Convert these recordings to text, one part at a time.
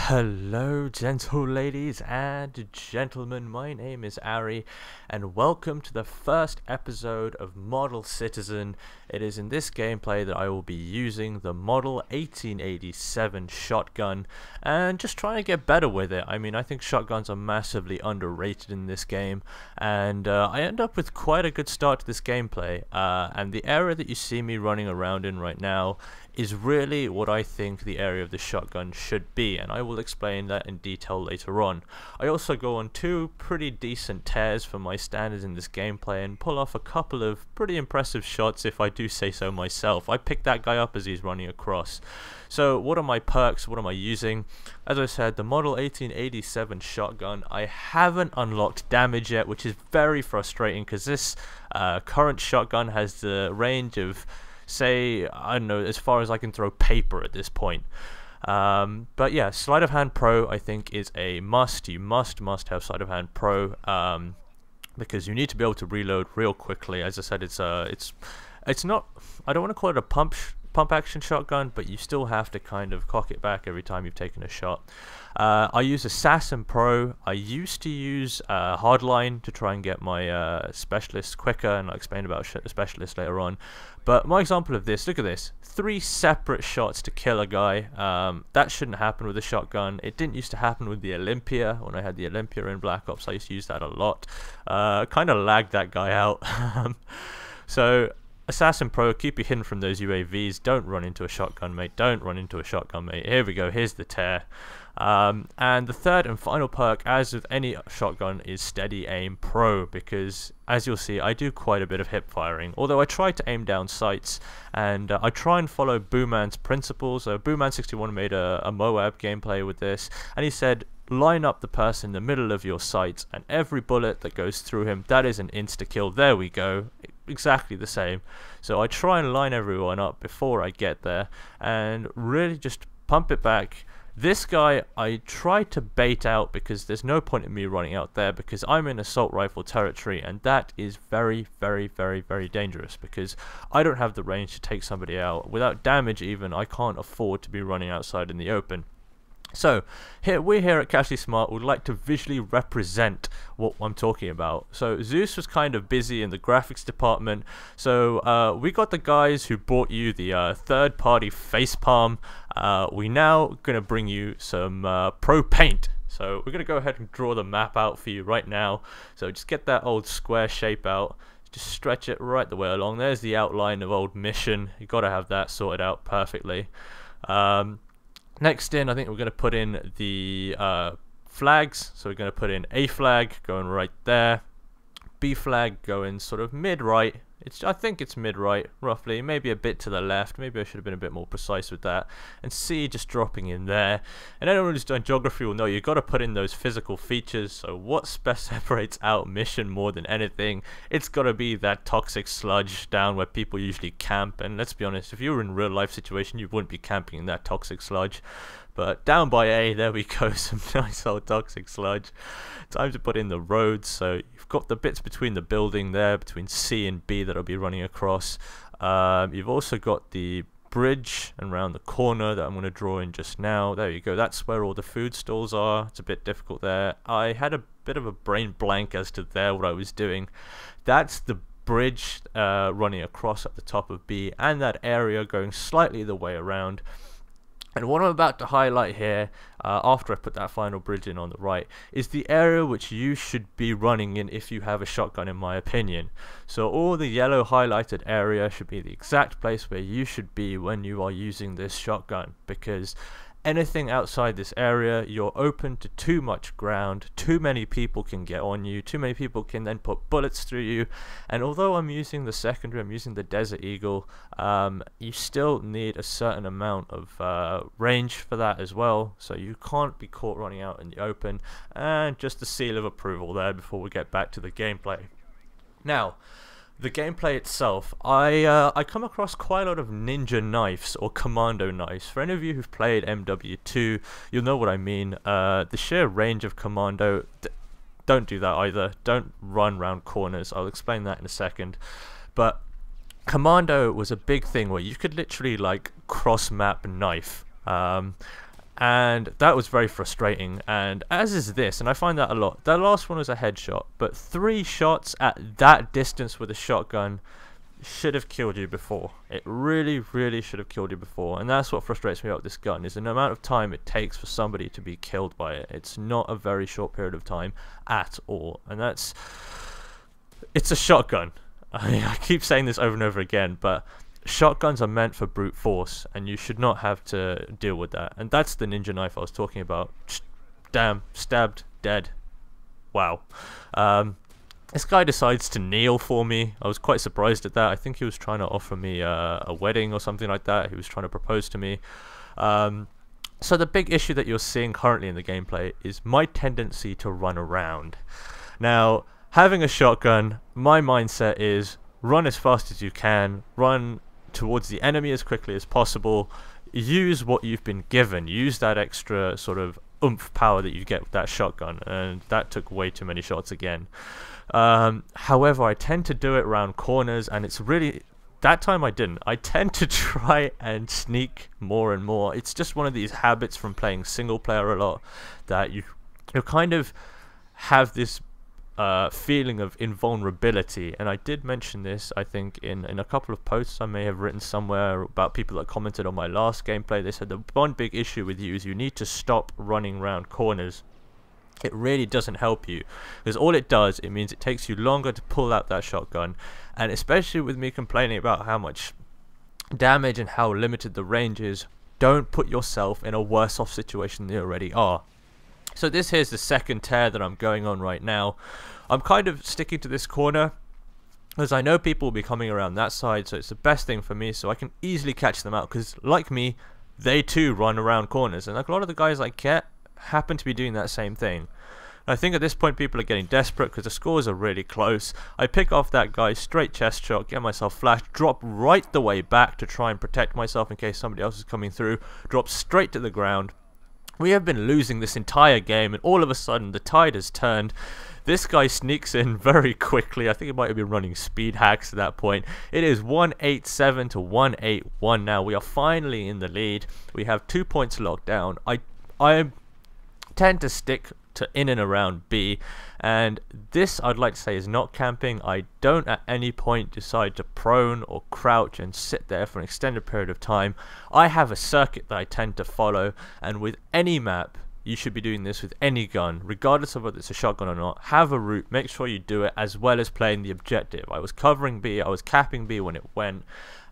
Hello, gentle ladies and gentlemen. My name is Ari, and welcome to the first episode of Model Citizen. It is in this gameplay that I will be using the Model 1887 shotgun and just trying to get better with it. I mean, I think shotguns are massively underrated in this game, and I end up with quite a good start to this gameplay. And the area that you see me running around in right now is really what I think the area of the shotgun should be, and I will explain that in detail later on. I also go on two pretty decent tears for my standards in this gameplay and pull off a couple of pretty impressive shots if I do say so myself. I picked that guy up as he's running across. So what are my perks? What am I using? As I said, the Model 1887 shotgun. I haven't unlocked damage yet, which is very frustrating because this current shotgun has the range of, say, I don't know, as far as I can throw paper at this point. But yeah, Sleight of Hand Pro I think is a must. You must have Sleight of Hand Pro because you need to be able to reload real quickly. As I said, it's not, I don't want to call it a pump action shotgun, but you still have to kind of cock it back every time you've taken a shot. I use Assassin Pro. I used to use Hardline to try and get my specialist quicker, and I'll explain about specialist later on. But my example of this, look at this, 3 separate shots to kill a guy. That shouldn't happen with a shotgun. It didn't used to happen with the Olympia. When I had the Olympia in Black Ops, I used to use that a lot. Kind of lagged that guy out. So Assassin Pro, keep you hidden from those UAVs. Don't run into a shotgun, mate. Don't run into a shotgun, mate. Here we go. Here's the tear. And the third and final perk, as with any shotgun, is Steady Aim Pro, because as you'll see, I do quite a bit of hip firing. Although I try to aim down sights, and I try and follow Booman's principles. So Booman61 made a Moab gameplay with this, and he said, line up the person in the middle of your sights, and every bullet that goes through him, that is an insta-kill. There we go. Exactly the same. So I try and line everyone up before I get there, and really just pump it back. This guy I try to bait out because there's no point in me running out there because I'm in assault rifle territory, and that is very dangerous because I don't have the range to take somebody out. Without damage even, I can't afford to be running outside in the open. So we here at Casually Smart would like to visually represent what I'm talking about. So Zeus was kind of busy in the graphics department, so we got the guys who bought you the third-party facepalm. We now gonna bring you some pro paint. So we're gonna go ahead and draw the map out for you right now. So just get that old square shape out. Just stretch it right the way along. There's the outline of old mission. You gotta have that sorted out perfectly. Next in, I think we're going to put in the flags. So we're going to put in A flag going right there, B flag going sort of mid-right. I think it's mid-right, roughly, maybe a bit to the left. Maybe I should have been a bit more precise with that. And C just dropping in there. And anyone who's done geography will know you've got to put in those physical features. So what separates out mission more than anything? It's got to be that toxic sludge down where people usually camp. And let's be honest, if you were in a real-life situation, you wouldn't be camping in that toxic sludge. But down by A, there we go, some nice old toxic sludge. Time to put in the roads. So you've got the bits between the building there, between C and B that I'll be running across. You've also got the bridge and around the corner that I'm going to draw in just now. There you go, that's where all the food stalls are. It's a bit difficult there. I had a bit of a brain blank as to what I was doing. That's the bridge running across at the top of B, and that area going slightly the way around. And what I'm about to highlight here, after I put that final bridge in on the right, is the area which you should be running in if you have a shotgun, in my opinion. So all the yellow highlighted area should be the exact place where you should be when you are using this shotgun, because anything outside this area, you're open to too much ground. Too many people can get on you. Too many people can then put bullets through you. And although I'm using the secondary, I'm using the Desert Eagle, you still need a certain amount of range for that as well. So you can't be caught running out in the open. And just the seal of approval there before we get back to the gameplay. Now, the gameplay itself, I come across quite a lot of ninja knives or commando knives. For any of you who've played MW2, you'll know what I mean. The sheer range of commando, don't do that either. Don't run round corners. I'll explain that in a second. But commando was a big thing where you could literally like cross-map knife. and that was very frustrating, and as is this, and I find that a lot. That last one was a headshot, but 3 shots at that distance with a shotgun should have killed you before. It really should have killed you before, and that's what frustrates me about this gun, is the amount of time it takes for somebody to be killed by it. It's not a very short period of time at all, and it's a shotgun. I keep saying this over and over again, but shotguns are meant for brute force, and you should not have to deal with that. And that's the ninja knife I was talking about. Damn, stabbed, dead. Wow. This guy decides to kneel for me. I was quite surprised at that. I think he was trying to offer me a wedding or something like that. He was trying to propose to me. So the big issue that you're seeing currently in the gameplay is my tendency to run around. Now, having a shotgun, my mindset is run as fast as you can, run towards the enemy as quickly as possible, use what you've been given, use that extra sort of oomph power that you get with that shotgun, and that took way too many shots again. However, I tend to do it around corners, and it's really, that time I didn't. I tend to try and sneak more and more. It's just one of these habits from playing single player a lot, that you kind of have this feeling of invulnerability. And I did mention this, I think, in a couple of posts I may have written somewhere about people that commented on my last gameplay. They said the one big issue with you is you need to stop running around corners. It really doesn't help you, because all it does, it means it takes you longer to pull out that shotgun. And especially with me complaining about how much damage and how limited the range is, don't put yourself in a worse off situation than you already are. So this here's the second tear that I'm going on right now. I'm kind of sticking to this corner, as I know people will be coming around that side, so it's the best thing for me, so I can easily catch them out, because like me, they too run around corners, and like a lot of the guys I get happen to be doing that same thing. And I think at this point people are getting desperate because the scores are really close. I pick off that guy, straight chest shot, get myself flashed, drop right the way back to try and protect myself in case somebody else is coming through, drop straight to the ground. We have been losing this entire game, and all of a sudden the tide has turned. This guy sneaks in very quickly. I think he might have been running speed hacks at that point. It is 187 to 181 now. We are finally in the lead. We have 2 points locked down. I tend to stick to in and around B, and this I'd like to say is not camping. I don't at any point decide to prone or crouch and sit there for an extended period of time. I have a circuit that I tend to follow, and with any map you should be doing this with any gun, regardless of whether it's a shotgun or not. Have a route, make sure you do it, as well as playing the objective. I was covering B, I was capping B when it went,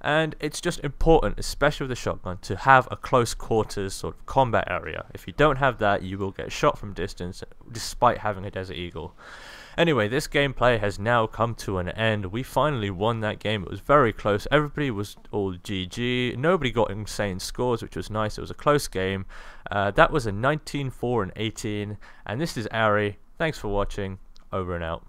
and it's just important, especially with a shotgun, to have a close quarters sort of combat area. If you don't have that, you will get shot from distance, despite having a Desert Eagle. Anyway, this gameplay has now come to an end. We finally won that game. It was very close. Everybody was all GG. Nobody got insane scores, which was nice. It was a close game. That was a 19-4 and 18. And this is Ari. Thanks for watching. Over and out.